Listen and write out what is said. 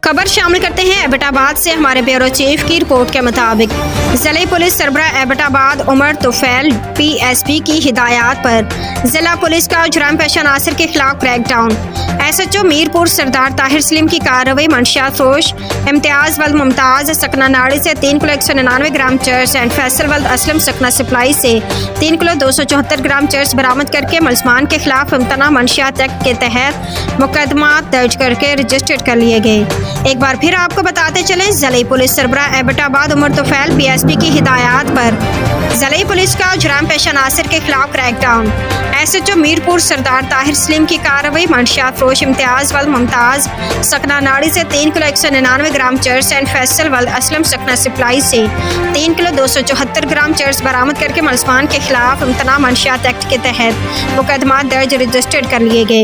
खबर शामिल करते हैं एबटाबाद से। हमारे ब्यूरो चीफ की रिपोर्ट के मुताबिक जिला पुलिस सरबरा एबटाबाद उमर तुफैल PSP की हिदायत पर जिला पुलिस का जुर्म पेशा नासिर के खिलाफ क्रैकडाउन। SHO मीरपुर सरदार ताहिर सलीम की कार्रवाई मंशियात फरोश इम्तियाज वल्द मुमताज सकना नाड़ी से 3 किलो 199 ग्राम चर्च एंड फैसल वल्द असलम सकना सप्लाई से 3 किलो 274 ग्राम चर्च बरामद करके मुलजमान के खिलाफ इम्तना मंशियात एक्ट के तहत मुकदमा दर्ज करके रजिस्टर्ड कर लिए गए। एक बार फिर आपको बताते चलें, जिला पुलिस सरबरा एबटाबाद उमर तुफैल PSP की हिदायत पर जिला पुलिस का जुर्म पेशा नासिर के खिलाफ क्रैकडाउन। SHO मीरपुर सरदार ताहिर सलीम की कार्रवाई मंशियात फरोश इम्तियाज वल्द मुमताज सकना नाड़ी से 3 किलो 199 ग्राम चर्च एंड फैसल वल्द असलम सकना सप्लाई से 3 किलो 274 ग्राम चर्च बरामद करके मुलजमान के खिलाफ इम्तना मंशियात एक्ट के तहत मुकदमा दर्ज रजिस्टर्ड कर लिए गए।